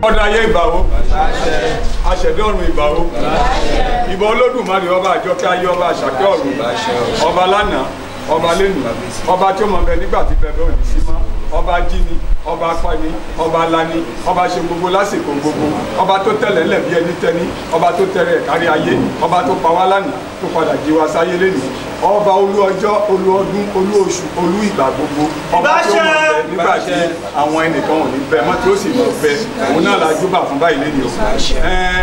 ọ̀dà ayé ìbàwó aṣẹ̀dá ọ̀run ìbàwó ìbà Olódùmarè ọba àjọkẹ́ ayé ọba àṣàkẹ́ ọ̀run ọba lánàá ọba lẹ́nu ọba tí ó mọ̀ bẹ nígbà tí bẹ̀bẹ̀ òní sí mọ́ ọba jíni ọba apani ọba lani ọba ṣe gbogbo lásìkò gbogbo ọba tó tẹ̀lé lẹ̀ bí ẹni tẹ́ni ọba tó tẹ̀rẹ̀ kárí ayé ọba tó pa wá lánàá tó padà jí wa sáyé lẹ́nu ọba olú ọjọ́ olú ọdún olú oṣù olú ìgbà gbogbo ọba tí ó mọ̀ bẹ nígbà tí àwọn ẹnìkan ò ní bẹ mọ́ tí ó sì mọ̀ bẹ òun náà la júbà fún báyìí lẹ́nu o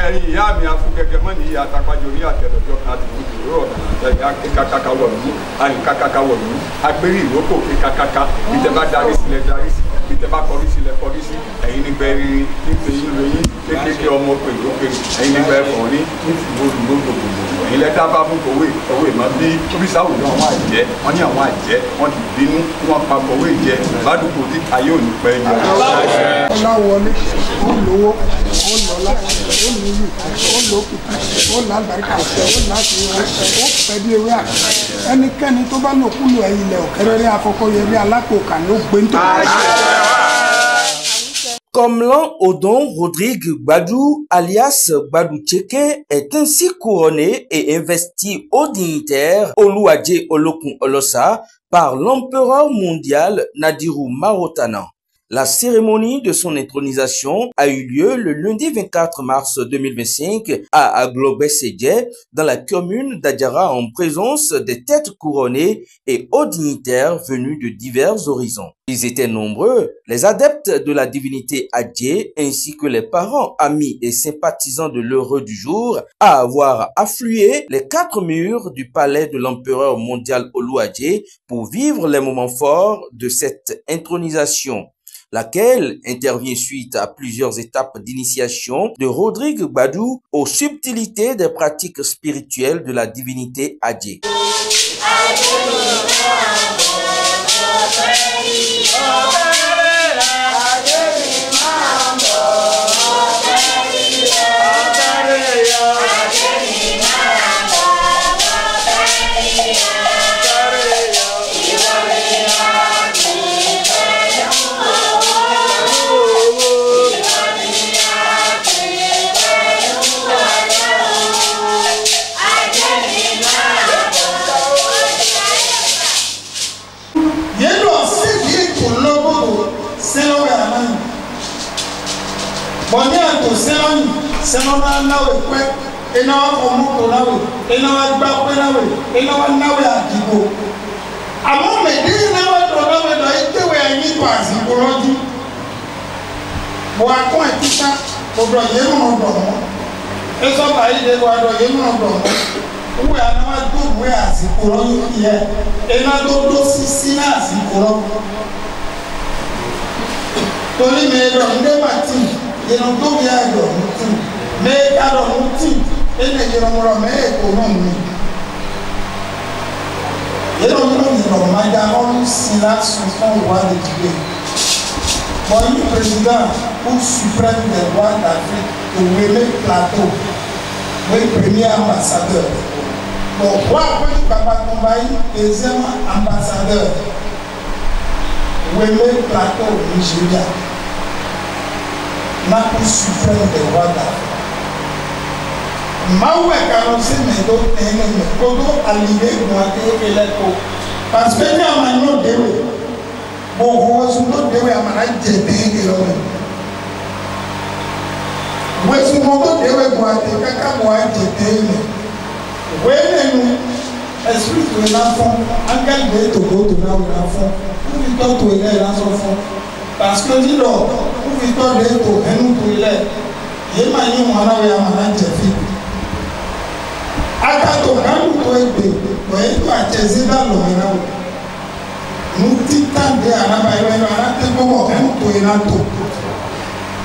ẹ̀yin ìyá mi afúgẹ́gẹ́ mọ́ ní ìyá atapájọrí àtẹ̀lọ́jọ́ kan àti ìdúró ọ̀dà kíkàkàkà wọ̀lú àyíkàkàkà wọ̀lú agbérí ìrókò kíkàkàkà ìjẹba darí sílẹ̀ darí sí ìjẹba kọrí sílẹ̀ kọrí sí ẹ̀yin nígbà ẹ̀rín nígbà ẹ̀yin lóyún kékeré ọmọ pèrè ó pèrè ẹ̀yin nígbà ẹ̀fọ́ ní ìfìwòrán gbogbo ẹ̀yin lẹ́tà bá fún kòwé mọ́ bí oríṣi àwùjọ àwọn àjẹ́ wọ́n ní àwọn àjẹ́ wọ́n ti bínú wọ́n pa kòwé jẹ ládùúgbò tí ayé ò ní pẹ́ jẹ. ọláwọlé ó lówó ó lọ́lá ó níyì ó lókìkí ó lálùbáríkà ó láti ó pẹ́ bí ewé àná ẹnikẹ́ni tó bá lò kúlò ẹ̀yìn ilẹ̀ òkèrèrè afọkọyẹrí alápòkà ló gbé ń tó. Comme l'an Odon Rodrigue Gbadou, alias Gbadou Tcheke, est ainsi couronné et investi au dignitaire Oluwadje Olokun Olosa par l'empereur mondial Nadiru Marotana. La cérémonie de son intronisation a eu lieu le lundi 24 mars 2025 à Aglobé-Sédié, dans la commune d'Adjara, en présence des têtes couronnées et hauts dignitaires venus de divers horizons. Ils étaient nombreux, les adeptes de la divinité Adjé, ainsi que les parents, amis et sympathisants de l'heureux du jour, à avoir afflué les 4 murs du palais de l'empereur mondial Oluwadje pour vivre les moments forts de cette intronisation, laquelle intervient suite à plusieurs étapes d'initiation de Rodrigue Gbadou aux subtilités des pratiques spirituelles de la divinité Adjé. Senona nawe kwe ena omuko nawe ena gbapwe nawe ena nawe adigo amo mede nawe to nawe do itewe anyi pazi koroju bo akon etita bo do yemu no do mo eso ba ide bo do yemu no do mo uwe anawa do we azikoroju ye ena do sisi na azikoroju tori me do nde mati yenu do ya do mutu me ado muti ene yero moro me ekonomi yero moro maja on sila son roi de Dieu bon le président ou suprême des rois d'Afrique de Wele Plateau le premier ambassadeur bon roi Baba Kombayi deuxième ambassadeur Wele Plateau Nigeria la cour suprême des rois d'Afrique. Maoué carrossé mais d'autres mais Kodo allié moitié et l'écho. Parce que nous avons un autre déwé. Bon, vous avez un autre déwé à Manaï Djébé et l'homme. Vous avez un autre déwé moitié, caca moitié Djébé. Vous avez nous, esprit de l'enfant, en quel de Togo de l'enfant, vous vivez tout et l'enfant. Parce que dis donc, vous vivez tout et nous tout et l'air. Yémani Manaï Manaï Djébé. Akato kanu to ebe to eto achezida lo mena muti tande araba yo yo arate bobo hen to inato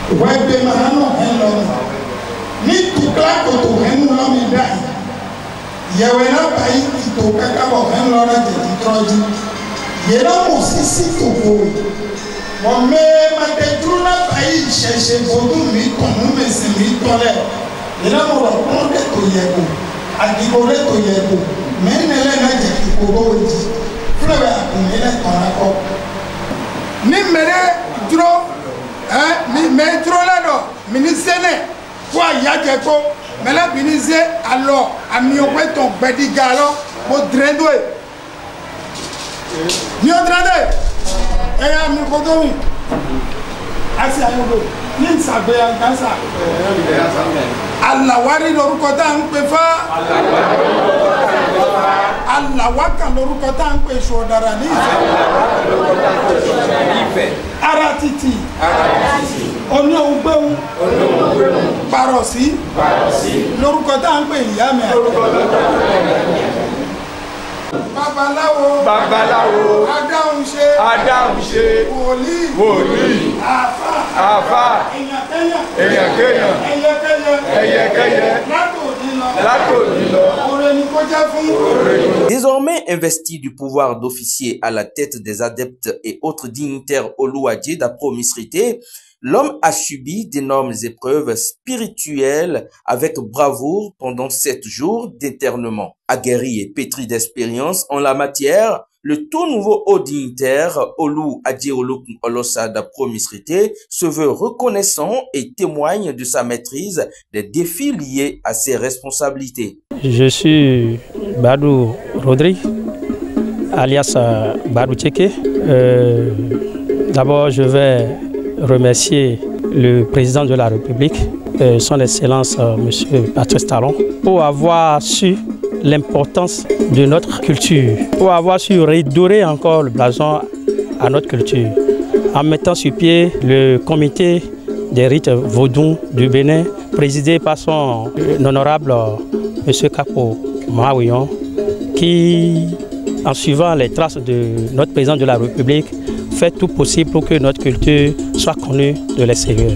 webe mahano hen lo ni to klako to hen lo mi dai yewe na bai to kaka bo hen lo na je troji yera mo sisi to bo mo me ma te truna bai sheshe bodu mi to mu me se mi to le yera mo ro de to yego adigore to yego menele na je ko oji flebe akunele konako ni mere dro mi me dro la do ministre quoi y'a quoi mais la ministre alors a mis au point ton petit galon pour drainer mieux drainer et à mi kodo asi ayobo ni sabe ya kansa Allah wari lórúkọ tá ń pè fa Allah waka lórúkọ tá ń pè sodara ni aratiti oni ogbeun parosi lórúkọ tá ń pè ìyá mi babaláwo adáhunṣe wòlíì àfà èyànkéyàn ẹyẹkẹyẹ látòní lọ oore ni kó jẹ́ fún. Désormais investi du pouvoir d'officier à la tête des adeptes et autres dignitaires Oluwadje d'Apro-Misrité, l'homme a subi d'énormes épreuves spirituelles avec bravoure pendant 7 jours d'internement. Aguerri et pétri d'expérience en la matière, le tout nouveau haut dignitaire Oluwadje Olokun Olosa d'Apro-Misrité se veut reconnaissant et témoigne de sa maîtrise des défis liés à ses responsabilités. Je suis Badou Rodrigue, alias Badou Tchéké. D'abord, je vais remercier le président de la République, son Excellence M. Patrice Talon, pour avoir su l'importance de notre culture, pour avoir su redorer encore le blason à notre culture, en mettant sur pied le comité des rites vaudous du Bénin, présidé par son honorable M. Kapo Maouillon, qui, en suivant les traces de notre président de la République, fait tout possible pour que notre culture soit connue de l'extérieur.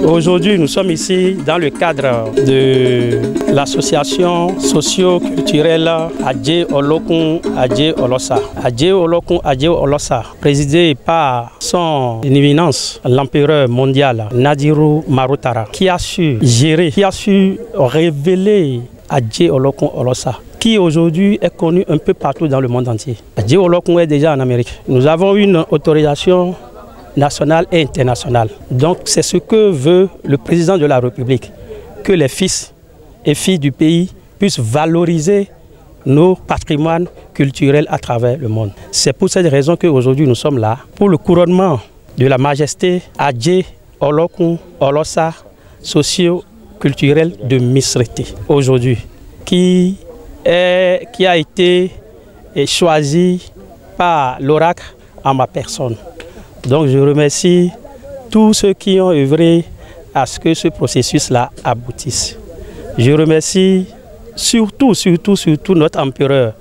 Aujourd'hui, nous sommes ici dans le cadre de l'association socio-culturelle Adje Olokun Adje Olosa. Adje Olokun Adje Olosa, présidée par son éminence, l'empereur mondial Nadiru Marutara, qui a su gérer, qui a su révéler Adje Olokun Olosa, qui aujourd'hui est connu un peu partout dans le monde entier. Adje Olokun est déjà en Amérique. Nous avons une autorisation nationale et internationale. Donc c'est ce que veut le président de la République, que les fils et filles du pays puissent valoriser nos patrimoines culturels à travers le monde. C'est pour cette raison qu'aujourd'hui nous sommes là, pour le couronnement de la majesté Adje Olokun Olosa, socio-culturel de Misrité, aujourd'hui, qui a été choisi par l'oracle en ma personne. Donc je remercie tous ceux qui ont œuvré à ce que ce processus-là aboutisse. Je remercie surtout notre empereur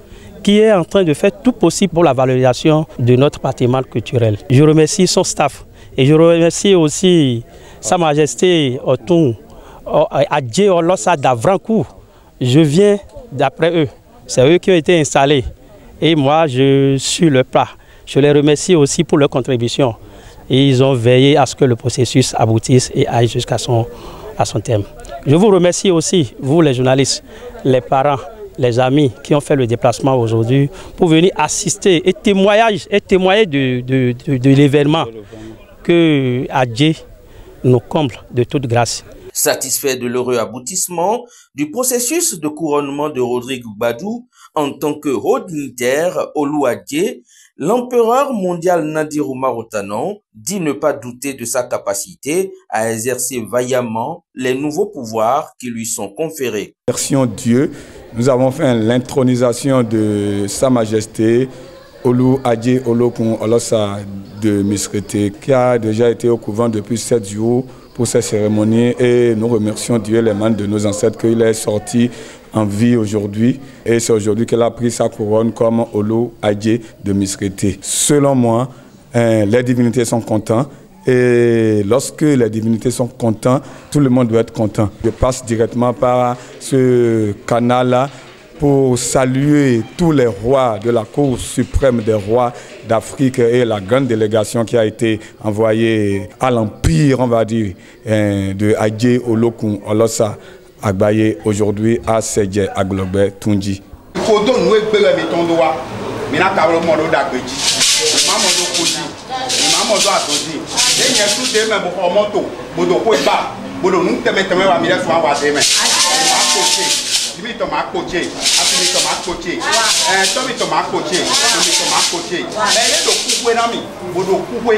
qui est en train de faire tout possible pour la valorisation de notre patrimoine culturel. Je remercie son staff et je remercie aussi Sa Majesté Otun Adje Olosa d'Avrancourt. Je viens d'après eux. C'est eux qui ont été installés et moi je suis le pas. Je les remercie aussi pour leur contribution. Et ils ont veillé à ce que le processus aboutisse et aille jusqu'à son terme. Je vous remercie aussi, vous les journalistes, les parents, les amis qui ont fait le déplacement aujourd'hui pour venir assister et témoigner de l'événement que Adje nous comble de toute grâce. Satisfait de l'heureux aboutissement du processus de couronnement de Rodrigue Badou en tant que haut dignitaire Oluwadje, l'empereur mondial Nadiru Marutana dit ne pas douter de sa capacité à exercer vaillamment les nouveaux pouvoirs qui lui sont conférés. Merci Dieu, nous avons fait l'intronisation de Sa Majesté Oluwadje Olokun Olosa de Misrité, qui a déjà été au couvent depuis 7 jours pour ces cérémonies, et nous remercions Dieu, les mains de nos ancêtres, qu'il est sorti en vie aujourd'hui, et c'est aujourd'hui qu'elle a pris sa couronne comme Oluwadje de Misrité. Selon moi, les divinités sont contents, et lorsque les divinités sont contents, tout le monde doit être content. Je passe directement par ce canal-là pour saluer tous les rois de la Cour suprême des rois d'Afrique et la grande délégation qui a été envoyée à l'empire, on va dire, de Adje Olokun Olosa Agbaye aujourd'hui à Sedje Aglobe Tunji. mozo azoji e nye tu de me bo moto bodo ko ba bodo nu teme wa mi le so wa de me Timi to ma koche, atimi to ma koche, tomi to ma koche, tomi to ma koche. Do kukwe na mi, bodo kukwe,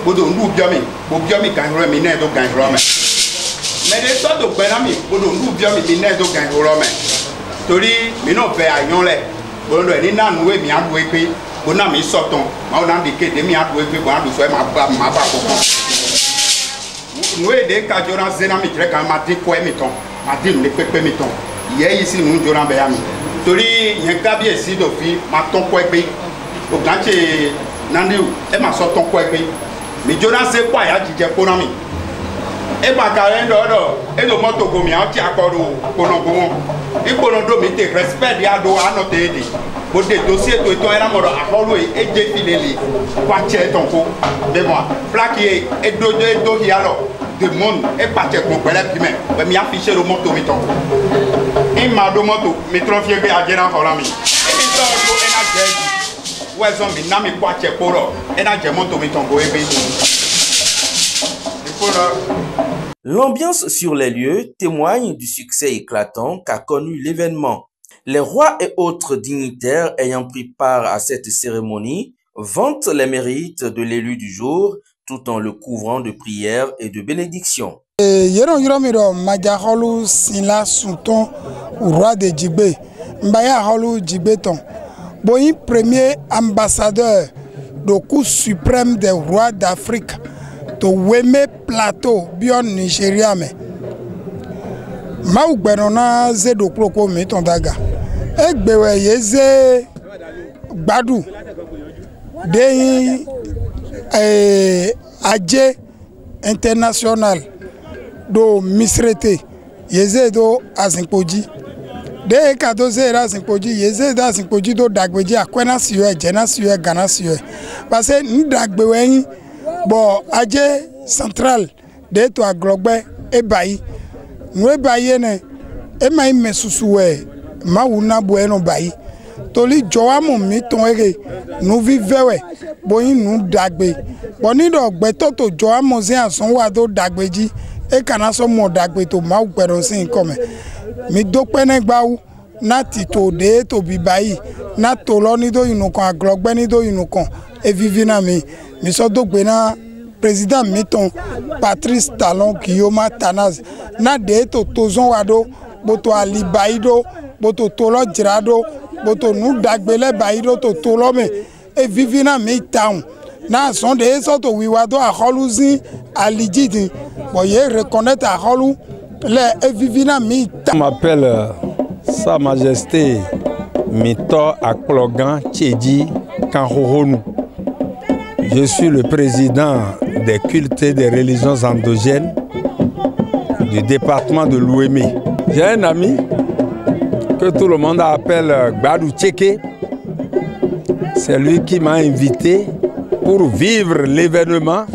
bodo ndu biomi kan horo mi ne do kan horo me. Me de so do gbe na mi, bodo ndu biomi mi ne do kan horo me. Torí mi no fe ayon le, bodo ni na nu e mi adu e pe, bo na mi so ton, ma o na de ke de mi adu e pe, bo adu so e ma ba koko. Nu e de ka jora zena mi tre kan ma di ko e mi ton, ma di le pepe mi ton. Hier ici nous jouons Béami. Tori Yankabi est ici d'office, ma ton quoi pays. Au ganché Nandiou, et ma sort ton quoi pays. Mais Jonas c'est quoi ya qui est Konami. Et ma carrière d'or, et le moto gomi, anti accord au Konogon. Et Konodo mettez respect d'Ado à notre aide. Pour des dossiers de toi et la mort à Holo et défilé. Quatier ton coup. De moi. Plaqué et do alors. De monde et parti qu'on peut les primer mais mi afficher le moto miton et ma do moto mi trofie be agera holami et mi so go e na jeji we so mi na mi kwa che poro e na je moto miton go ebe L'ambiance sur les lieux témoigne du succès éclatant qu'a connu l'événement. Les rois et autres dignitaires ayant pris part à cette cérémonie vantent les mérites de l'élu du jour tout en le couvrant de prières et de bénédictions. Madjaholu Sila Souton, roi de Djibé, Mbayaholu Djibéton, Boyi premier ambassadeur du coup suprême des rois d'Afrique, de Weme Plateau, Bion Nigeria. Maou Benona Zedo Kloko Metondaga, Ekbewe Yeze Badou, Dehi Adje international do misrete yeze do azinpoji de kado ze azinpoji yeze da azinpoji do dagbeji akwena siwe jena siwe gana siwe parce ni dagbe wen bo Adje central de to aglogbe ebayi nu ebayi ne e mai mesusuwe mawuna bueno bayi toli joamu mi ton ere nu vivewe boyin nu dagbe boni do gbe to joamu se ason wa do dagbeji e kana so mo dagbe to ma gbero sin come mi do pe ne gbawu na ti to de to bi bayi na to lo ni do inu kan aglogbe ni do inu kan e vivi na mi so do gbe na président Miton Patrice Talon Guillaume Tanaz na de to tozon wa do boto ali baido boto tolo jirado boto nu dagbele baido to tolo me e vivi na mi town na son de so to wiwa do aholuzi alijidi boye reconnaître aholu le e vivi na mi town. M'appelle Sa Majesté Mito Akplogan Tchédi Kanhoronu. Je suis le président des cultes et des religions endogènes du département de l'Ouémé. J'ai un ami que tout le monde appelle Gbadou Tchéké. C'est lui qui m'a invité pour vivre l'événement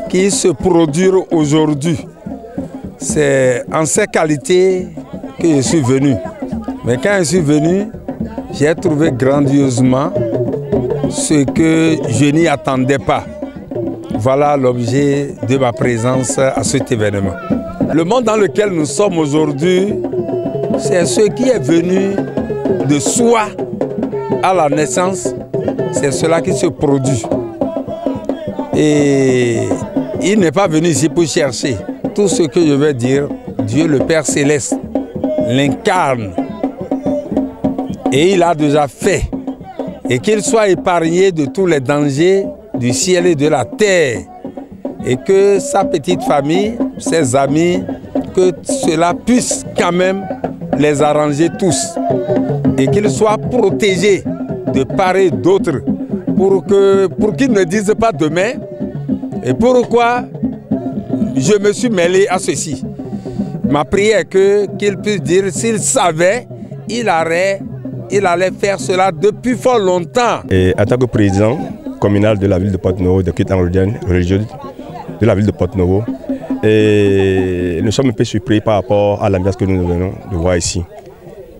qui se produit aujourd'hui. C'est en ces qualités que je suis venu. Mais quand je suis venu, j'ai trouvé grandiosement ce que je n'y attendais pas. Voilà l'objet de ma présence à cet événement. Le monde dans lequel nous sommes aujourd'hui, c'est ce qui est venu de soi à la naissance, c'est cela qui se produit. Et il n'est pas venu ici pour chercher. Tout ce que je veux dire, Dieu le Père Céleste l'incarne. Et il a déjà fait. Et qu'il soit épargné de tous les dangers du ciel et de la terre. Et que sa petite famille, ses amis, que cela puisse quand même les arranger tous. Et qu'il soit protégé de part et d'autre pour qu'ils ne disent pas demain. Et pourquoi je me suis mêlé à ceci. Ma prière est qu'il puisse dire s'il savait, il allait faire cela depuis fort longtemps. Et en tant que président communal de la ville de Porto-Novo, de Culte religieuse de la ville de Porto-Novo, et nous sommes un peu surpris par rapport à l'ambiance que nous venons de voir ici.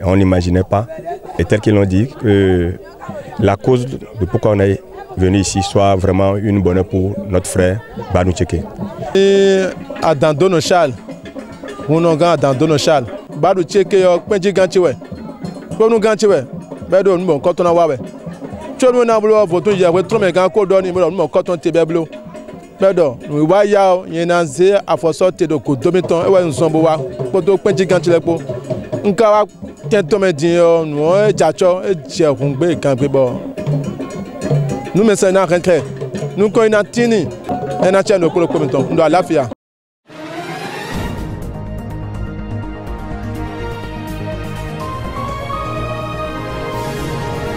Et on n'imaginait pas, et tel qu'ils l'ont dit, que la cause de pourquoi on est venir ici soit vraiment une bonne pour notre frère Badou Tchéké. À Dandono Charles, on a Dandono Charles. Badou Tchéké, Penji Gantiwe. Pour nous Gantiwe, Badou, nous, quand on a Wawe. Tu as un ablo, votre y a retrouvé un grand cordon, nous, quand on t'éblo. Badou, nous voyons, il y a un zé à force de coup, domiton, et un zomboa, pour tout Penji Gantiwe. On a un tomé d'io, nous, et Jacho, et Djerongbe, Cambribo. Nous, mais c'est un rentré. Nous, quand on a tini, un atchien de Kolo Comiton, nous, à la FIA.